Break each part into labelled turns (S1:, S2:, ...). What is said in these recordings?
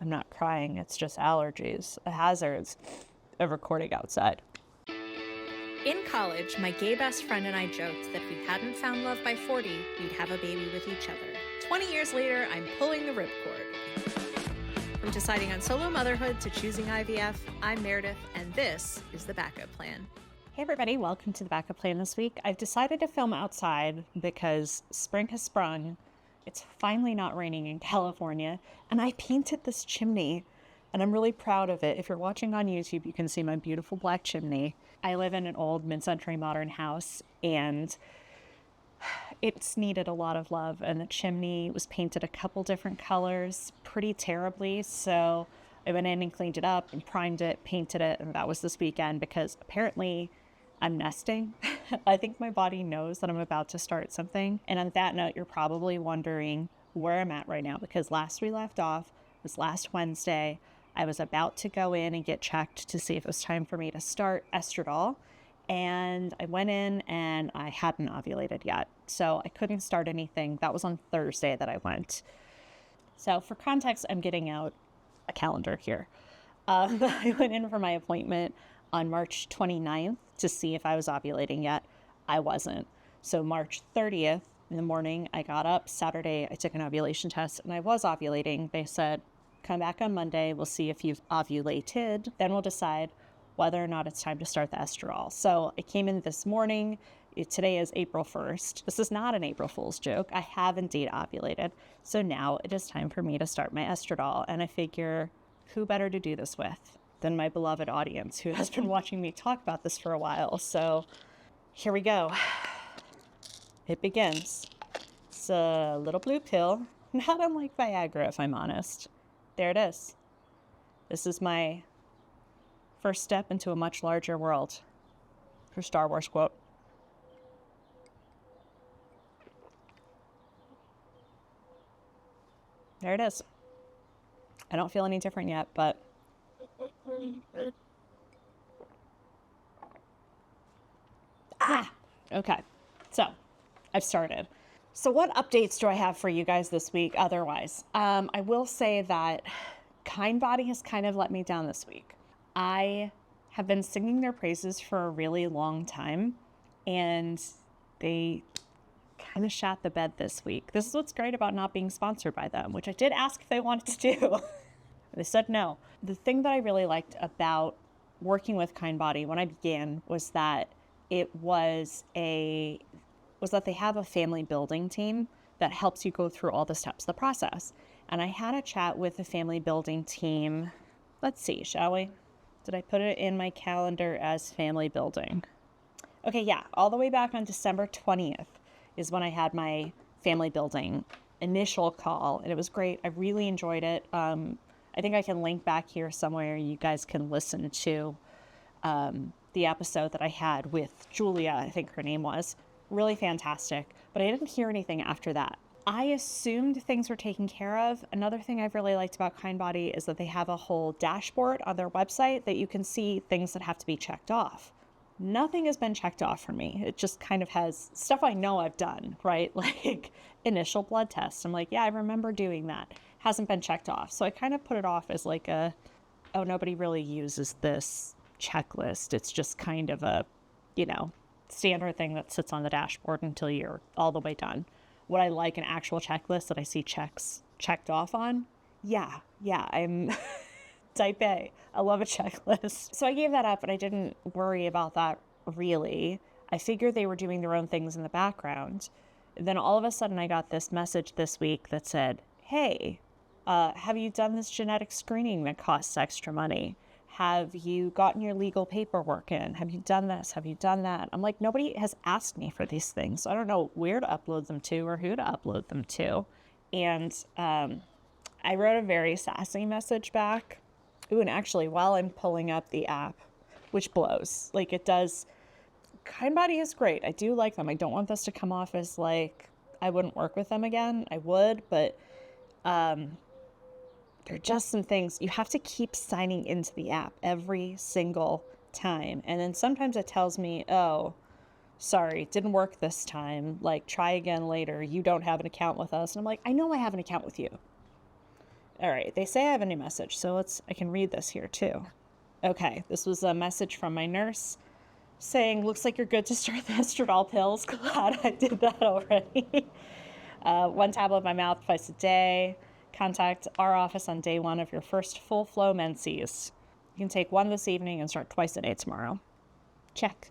S1: I'm not crying, it's just allergies, the hazards of recording outside.
S2: In college, my gay best friend and I joked that if we hadn't found love by 40, we'd have a baby with each other. 20 years later, I'm pulling the ripcord. From deciding on solo motherhood to choosing IVF, I'm Meredith, and this is The Backup Plan.
S1: Hey everybody, welcome to The Backup Plan this week. I've decided to film outside because spring has sprung. It's finally not raining in California, and I painted this chimney, and I'm really proud of it. If you're watching on YouTube, you can see my beautiful black chimney. I live in an old mid-century modern house, and it's needed a lot of love, and the chimney was painted a couple different colors pretty terribly, so I went in and cleaned it up and primed it, painted it, and that was this weekend because apparently I'm nesting. I think my body knows that I'm about to start something. And on that note, you're probably wondering where I'm at right now, because last we left off was last Wednesday. I was about to go in and get checked to see if it was time for me to start Estradiol. And I went in and I hadn't ovulated yet. So I couldn't start anything. That was on Thursday that I went. So for context, I'm getting out a calendar here. I went in for my appointment on March 29th to see if I was ovulating yet. I wasn't. So March 30th in the morning, I got up. Saturday, I took an ovulation test and I was ovulating. They said, come back on Monday. We'll see if you've ovulated. Then we'll decide whether or not it's time to start the estradiol. So I came in this morning. Today is April 1st. This is not an April Fool's joke. I have indeed ovulated. So now it is time for me to start my estradiol. And I figure, who better to do this with than my beloved audience who has been watching me talk about this for a while. So here we go. It begins. It's a little blue pill. Not unlike Viagra, if I'm honest. There it is. This is my first step into a much larger world. For Star Wars quote. There it is. I don't feel any different yet, but okay. So I've started. So what updates do I have for you guys this week otherwise? I will say that Kindbody has kind of let me down this week. I have been singing their praises for a really long time, and they kind of shat the bed this week. This is what's great about not being sponsored by them, which I did ask if they wanted to do. They said no. The thing that I really liked about working with Kindbody when I began was that they have a family building team that helps you go through all the steps of the process. And I had a chat with the family building team. Let's see, shall we? Did I put it in my calendar as family building? Okay, yeah, all the way back on December 20th is when I had my family building initial call, and it was great. I really enjoyed it. I think I can link back here somewhere. You guys can listen to the episode that I had with Julia, I think her name was. Really fantastic. But I didn't hear anything after that. I assumed things were taken care of. Another thing I've really liked about Kindbody is that they have a whole dashboard on their website that you can see things that have to be checked off. Nothing has been checked off for me. It just kind of has stuff I know I've done, right? Like initial blood tests. I'm like, yeah, I remember doing that. Hasn't been checked off. So I kind of put it off as like nobody really uses this checklist. It's just kind of a, standard thing that sits on the dashboard until you're all the way done. Would I like an actual checklist that I see checks checked off on? Yeah, I'm type A. I love a checklist. So I gave that up and I didn't worry about that really. I figured they were doing their own things in the background. Then all of a sudden I got this message this week that said, hey, have you done this genetic screening that costs extra money? Have you gotten your legal paperwork in? Have you done this? Have you done that? I'm like, nobody has asked me for these things. So I don't know where to upload them to or who to upload them to. And I wrote a very sassy message back. Ooh, and actually, while I'm pulling up the app, which blows, like it does, Kindbody is great. I do like them. I don't want this to come off as like I wouldn't work with them again. I would, but there are just some things you have to keep signing into the app every single time. And then sometimes it tells me, oh, sorry, it didn't work this time. Like, try again later. You don't have an account with us. And I'm like, I know I have an account with you. All right, they say I have a new message, so I can read this here too. Okay, this was a message from my nurse saying, looks like you're good to start the Estradiol pills. Glad I did that already. 1 tablet by mouth twice a day. Contact our office on day 1 of your first full flow menses. You can take 1 this evening and start twice a day tomorrow. Check.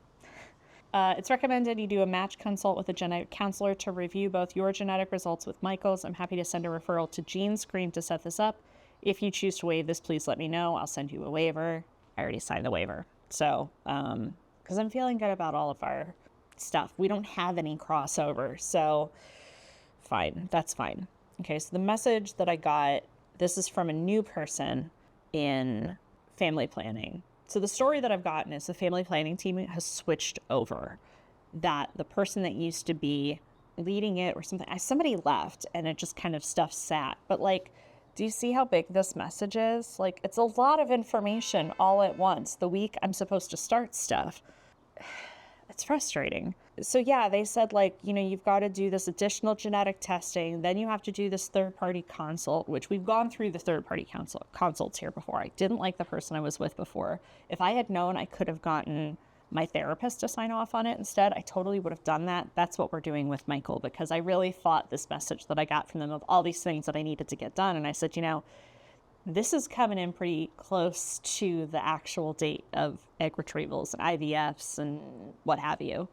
S1: It's recommended you do a match consult with a genetic counselor to review both your genetic results with Michael's. I'm happy to send a referral to Gene Screen to set this up. If you choose to waive this, please let me know. I'll send you a waiver. I already signed the waiver. So, because I'm feeling good about all of our stuff. We don't have any crossover, so fine. That's fine. Okay, so the message that I got, this is from a new person in family planning. So the story that I've gotten is the family planning team has switched over. That the person that used to be leading it or something, somebody left and it just kind of stuff sat. But like, do you see how big this message is? Like, it's a lot of information all at once. The week I'm supposed to start stuff. It's frustrating. So yeah, they said like, you've got to do this additional genetic testing. Then you have to do this third-party consult, which we've gone through the third-party consults here before. I didn't like the person I was with before. If I had known I could have gotten my therapist to sign off on it instead, I totally would have done that. That's what we're doing with Michael, because I really thought this message that I got from them of all these things that I needed to get done. And I said, this is coming in pretty close to the actual date of egg retrievals and IVFs and what have you.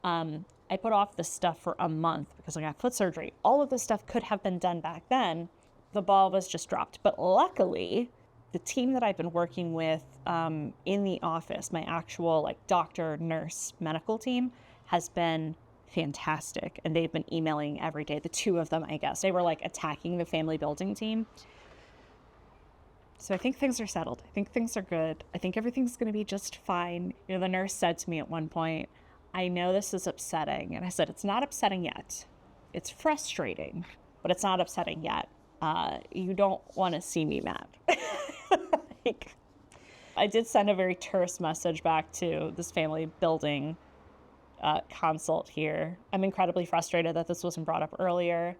S1: I put off this stuff for a month because I got foot surgery. All of this stuff could have been done back then. The ball was just dropped. But luckily, the team that I've been working with in the office, my actual doctor, nurse, medical team, has been fantastic. And they've been emailing every day. The 2 of them, I guess. They were attacking the family building team. So I think things are settled. I think things are good. I think everything's going to be just fine. The nurse said to me at one point, I know this is upsetting. And I said, it's not upsetting yet. It's frustrating, but it's not upsetting yet. You don't want to see me mad. I did send a very terse message back to this family building consult here. I'm incredibly frustrated that this wasn't brought up earlier.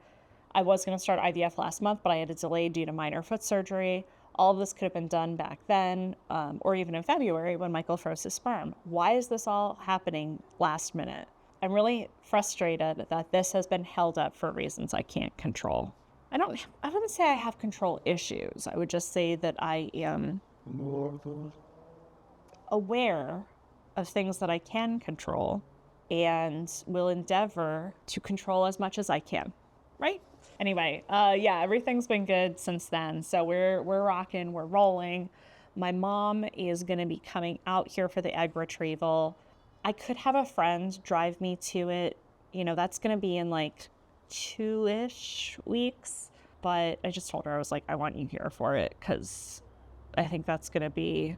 S1: I was going to start IVF last month, but I had a delay due to minor foot surgery. All of this could have been done back then, or even in February when Michael froze his sperm. Why is this all happening last minute? I'm really frustrated that this has been held up for reasons I can't control. I wouldn't say I have control issues. I would just say that I am aware of things that I can control and will endeavor to control as much as I can, right? Anyway, yeah, everything's been good since then. So we're rocking, we're rolling. My mom is going to be coming out here for the egg retrieval. I could have a friend drive me to it. That's going to be in 2-ish weeks. But I just told her, I was like, I want you here for it because I think that's going to be,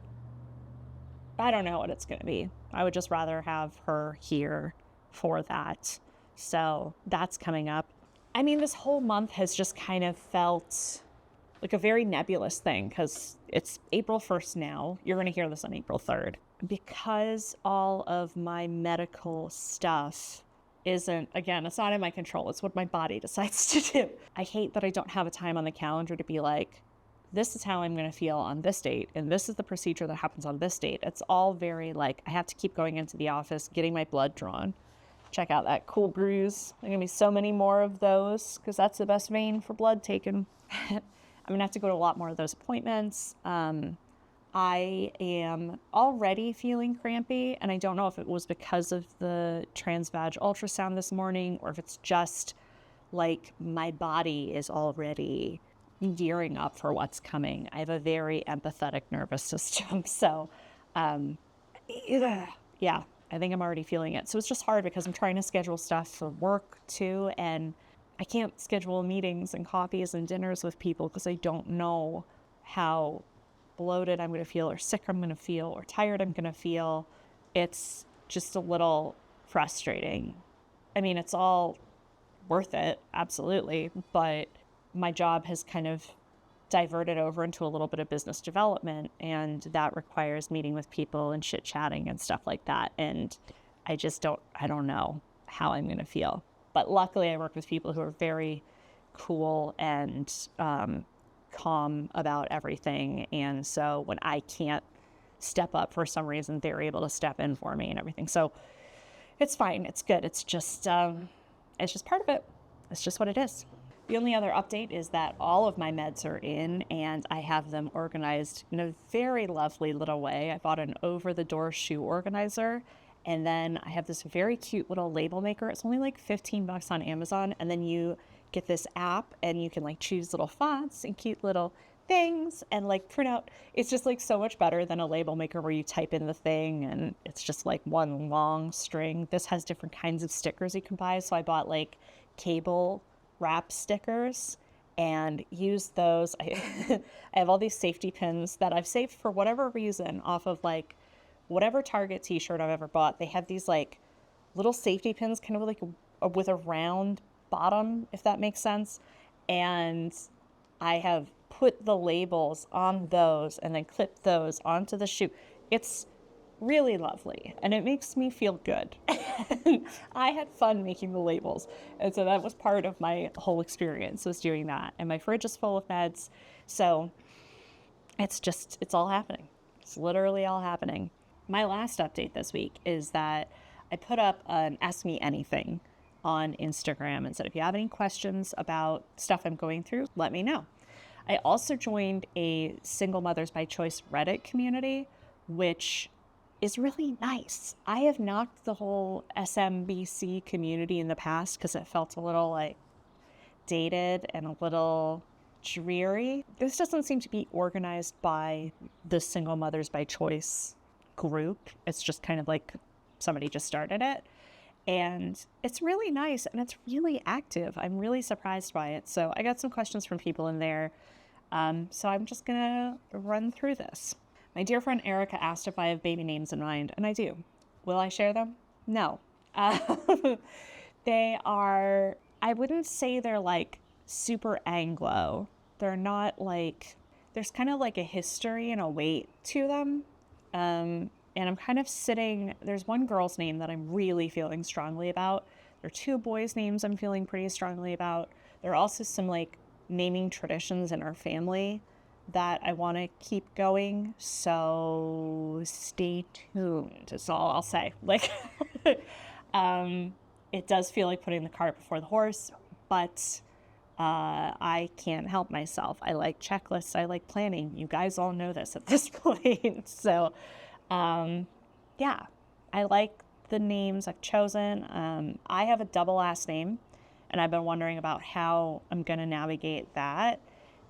S1: I don't know what it's going to be. I would just rather have her here for that. So that's coming up. I mean, this whole month has just kind of felt like a very nebulous thing because it's April 1st now. You're going to hear this on April 3rd. Because all of my medical stuff isn't, again, it's not in my control. It's what my body decides to do. I hate that I don't have a time on the calendar to be like, this is how I'm going to feel on this date. And this is the procedure that happens on this date. It's all very I have to keep going into the office, getting my blood drawn. Check out that cool bruise. There are going to be so many more of those because that's the best vein for blood taken. I'm going to have to go to a lot more of those appointments. I am already feeling crampy, and I don't know if it was because of the transvag ultrasound this morning or if it's just my body is already gearing up for what's coming. I have a very empathetic nervous system. So, yeah. I think I'm already feeling it. So it's just hard because I'm trying to schedule stuff for work too. And I can't schedule meetings and coffees and dinners with people because I don't know how bloated I'm going to feel or sick I'm going to feel or tired I'm going to feel. It's just a little frustrating. I mean, it's all worth it, absolutely. But my job has kind of diverted over into a little bit of business development, and that requires meeting with people and chit chatting and stuff like that. And I don't know how I'm going to feel. But luckily I work with people who are very cool and calm about everything. And so when I can't step up for some reason, they're able to step in for me and everything. So it's fine. It's good. It's just part of it. It's just what it is. The only other update is that all of my meds are in and I have them organized in a very lovely little way. I bought an over-the-door shoe organizer, and then I have this very cute little label maker. It's only like $15 on Amazon, and then you get this app and you can like choose little fonts and cute little things and like print out. It's just like so much better than a label maker where you type in the thing and it's just like one long string. This has different kinds of stickers you can buy. So I bought like cable wrap stickers and use those. I have all these safety pins that I've saved for whatever reason off of like whatever Target t-shirt I've ever bought. They have these like little safety pins kind of like with a round bottom, if that makes sense. And I have put the labels on those and then clipped those onto the shoe. It's really lovely and it makes me feel good. I had fun making the labels, and so that was part of my whole experience, was doing that. And my fridge is full of meds, so it's all happening. It's literally all happening. My last update this week is that I put up an Ask Me Anything on Instagram and said, if you have any questions about stuff I'm going through, let me know. I also joined a Single Mothers by Choice Reddit community, which is really nice. I have knocked the whole SMBC community in the past because it felt a little like dated and a little dreary. This doesn't seem to be organized by the Single Mothers by Choice group. It's just kind of like somebody just started it. And it's really nice and it's really active. I'm really surprised by it. So I got some questions from people in there. So I'm just going to run through this. My dear friend Erica asked if I have baby names in mind, and I do. Will I share them? No. They are, I wouldn't say they're like super Anglo. They're not like, there's kind of like a history and a weight to them. And I'm kind of sitting, there's one girl's name that I'm really feeling strongly about. There are two boys' names I'm feeling pretty strongly about. There are also some like naming traditions in our family that I want to keep going. So stay tuned is all I'll say. Like, it does feel like putting the cart before the horse, but I can't help myself. I like checklists. I like planning. You guys all know this at this point. So, yeah, I like the names I've chosen. I have a double last name, and I've been wondering about how I'm going to navigate that.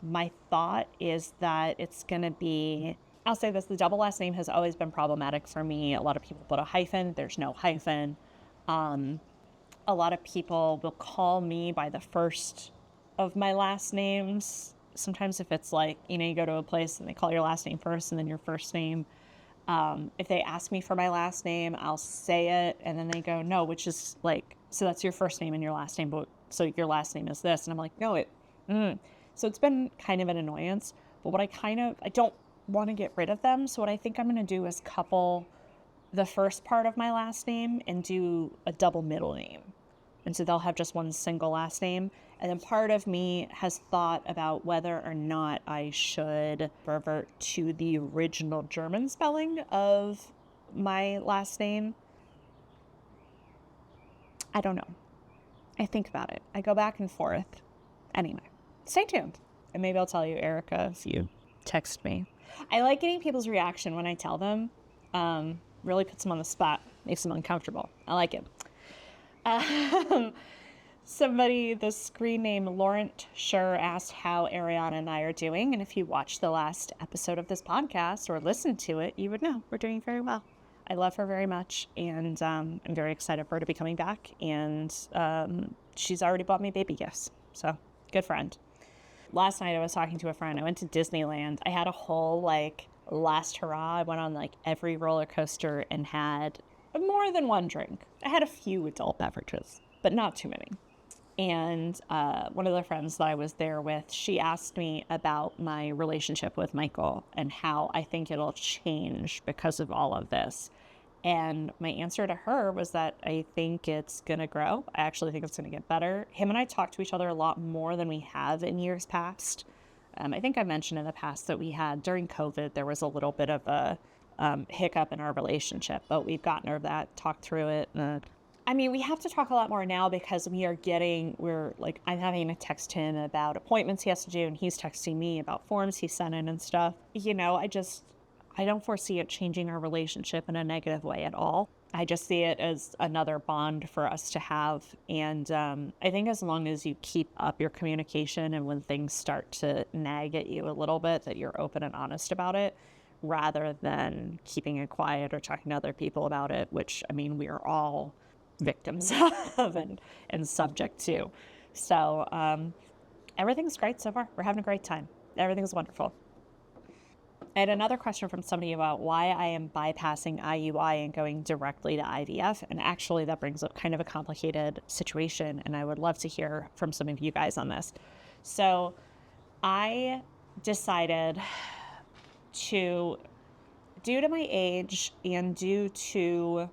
S1: My thought is that it's going to be, I'll say this, the double last name has always been problematic for me. A lot of people put a hyphen. There's no hyphen. A lot of people will call me by the first of my last names. Sometimes if it's like, you go to a place and they call your last name first and then your first name. If they ask me for my last name, I'll say it. And then they go, no, which is like, so that's your first name and your last name. But so your last name is this. And I'm like, no, So it's been kind of an annoyance, but what I don't want to get rid of them. So what I think I'm going to do is couple the first part of my last name and do a double middle name. And so they'll have just one single last name. And then part of me has thought about whether or not I should revert to the original German spelling of my last name. I don't know. I think about it. I go back and forth. Anyway. Stay tuned. And maybe I'll tell you, Erica, if you text me. I like getting people's reaction when I tell them. Really puts them on the spot. Makes them uncomfortable. I like it. Somebody, the screen name Laurent Sure asked how Ariana and I are doing. And if you watched the last episode of this podcast or listened to it, you would know we're doing very well. I love her very much. And I'm very excited for her to be coming back. And she's already bought me baby gifts. So good friend. Last night I was talking to a friend. I went to Disneyland. I had a whole last hurrah. I went on every roller coaster and had more than one drink. I had a few adult beverages, but not too many. And one of the friends that I was there with, she asked me about my relationship with Michael and how I think it'll change because of all of this. And my answer to her was that I think it's going to grow. I actually think it's going to get better. Him and I talk to each other a lot more than we have in years past. I think I mentioned in the past that we had, during COVID, there was a little bit of a hiccup in our relationship, but we've gotten over that, talked through it. I mean, we have to talk a lot more now because I'm having to text him about appointments he has to do, and he's texting me about forms he sent in and stuff. I don't foresee it changing our relationship in a negative way at all. I just see it as another bond for us to have. And I think as long as you keep up your communication, and when things start to nag at you a little bit, that you're open and honest about it, rather than keeping it quiet or talking to other people about it, which, I mean, we are all victims of and subject to. So everything's great so far. We're having a great time. Everything's wonderful. I had another question from somebody about why I am bypassing IUI and going directly to IVF. And actually, that brings up kind of a complicated situation, and I would love to hear from some of you guys on this. So I decided to, due to my age and due to,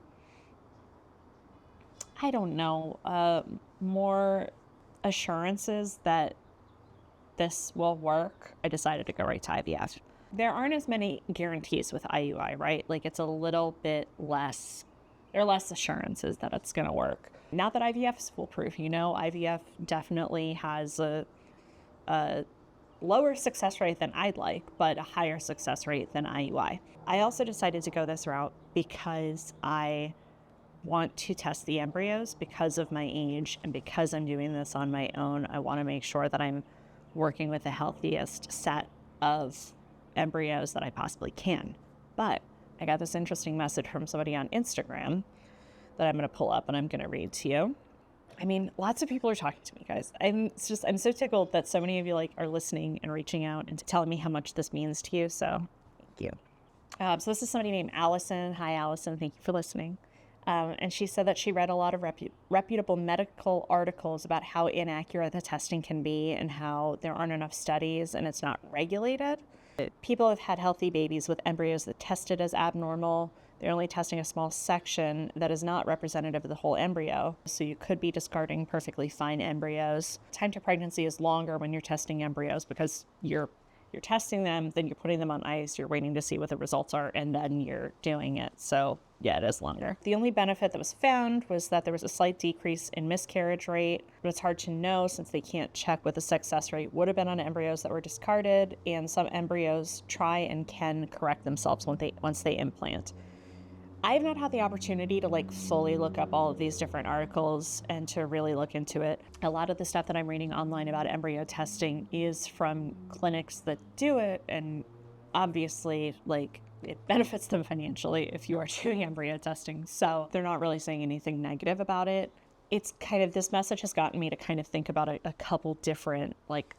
S1: I don't know, more assurances that this will work, I decided to go right to IVF. There aren't as many guarantees with IUI, right? Like, it's a little bit less, there are less assurances that it's going to work. Not that IVF is foolproof, IVF definitely has a lower success rate than I'd like, but a higher success rate than IUI. I also decided to go this route because I want to test the embryos because of my age, and because I'm doing this on my own. I want to make sure that I'm working with the healthiest set of embryos that I possibly can. But I got this interesting message from somebody on Instagram that I'm going to pull up and I'm going to read to you. I mean, lots of people are talking to me, guys. I'm so tickled that so many of you are listening and reaching out and telling me how much this means to you. So thank you. So this is somebody named Allison. Hi, Allison. Thank you for listening. And she said that she read a lot of reputable medical articles about how inaccurate the testing can be and how there aren't enough studies and it's not regulated. People have had healthy babies with embryos that tested as abnormal. They're only testing a small section that is not representative of the whole embryo. So you could be discarding perfectly fine embryos. Time to pregnancy is longer when you're testing embryos because you're testing them, then you're putting them on ice, you're waiting to see what the results are, and then you're doing it. So yeah, it is longer. The only benefit that was found was that there was a slight decrease in miscarriage rate, but it's hard to know since they can't check what the success rate would have been on embryos that were discarded, and some embryos try and can correct themselves once they implant. I have not had the opportunity to fully look up all of these different articles and to really look into it. A lot of the stuff that I'm reading online about embryo testing is from clinics that do it, and obviously it benefits them financially if you are doing embryo testing. So they're not really saying anything negative about it. It's kind of, this message has gotten me to kind of think about a couple different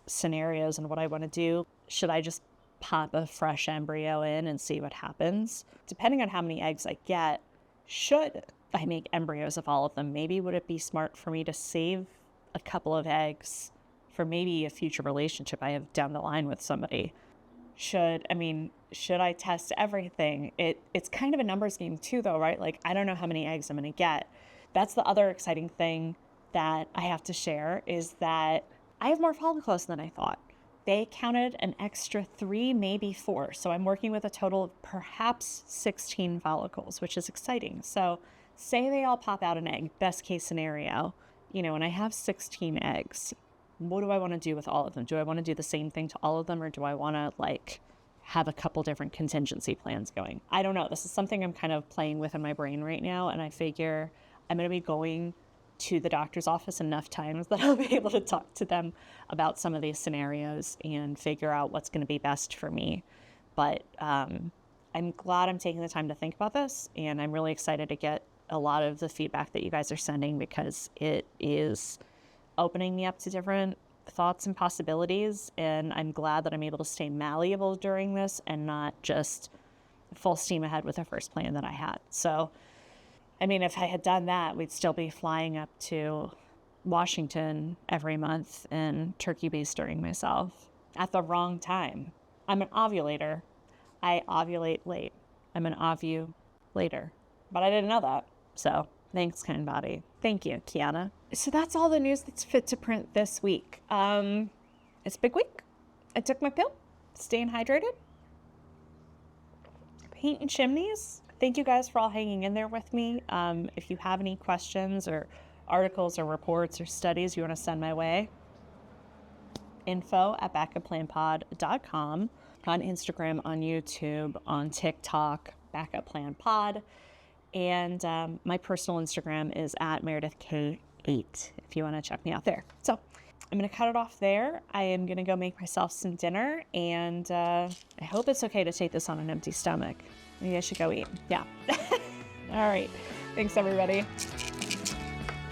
S1: scenarios and what I want to do. Should I just pop a fresh embryo in and see what happens? Depending on how many eggs I get, should I make embryos of all of them? Maybe would it be smart for me to save a couple of eggs for maybe a future relationship I have down the line with somebody? Should I test everything? It's kind of a numbers game too, though, right? I don't know how many eggs I'm going to get. That's the other exciting thing that I have to share, is that I have more follicles than I thought. They counted an extra 3, maybe 4. So I'm working with a total of perhaps 16 follicles, which is exciting. So say they all pop out an egg, best case scenario, and I have 16 eggs. What do I want to do with all of them? Do I want to do the same thing to all of them, or do I want to have a couple different contingency plans going? I don't know. This is something I'm kind of playing with in my brain right now, and I figure I'm going to be going to the doctor's office enough times that I'll be able to talk to them about some of these scenarios and figure out what's going to be best for me. But I'm glad I'm taking the time to think about this, and I'm really excited to get a lot of the feedback that you guys are sending, because it is opening me up to different thoughts and possibilities, and I'm glad that I'm able to stay malleable during this and not just full steam ahead with the first plan that I had. So if I had done that, we'd still be flying up to Washington every month and turkey bastering myself at the wrong time. I'm an ovulator. I ovulate late. I'm an ovulator. But I didn't know that. So thanks, Kindbody. Thank you, Kiana. So that's all the news that's fit to print this week. It's a big week. I took my pill, staying hydrated, painting chimneys. Thank you guys for all hanging in there with me. If you have any questions or articles or reports or studies you want to send my way, info@backuplanpod.com, on Instagram, on YouTube, on TikTok, Backup Plan Pod. And my personal Instagram is @MeredithK8 if you want to check me out there. So I'm going to cut it off there. I am going to go make myself some dinner, and I hope it's okay to take this on an empty stomach. Maybe I should go eat. Yeah. All right. Thanks, everybody.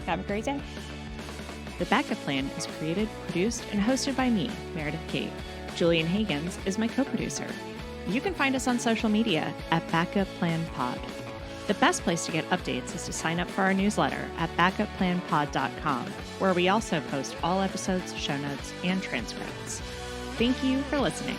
S1: Have a great day.
S3: The Backup Plan is created, produced, and hosted by me, Meredith Kate. Julian Hagans is my co-producer. You can find us on social media @BackupPlanPod. The best place to get updates is to sign up for our newsletter at BackupPlanPod.com, where we also post all episodes, show notes, and transcripts. Thank you for listening.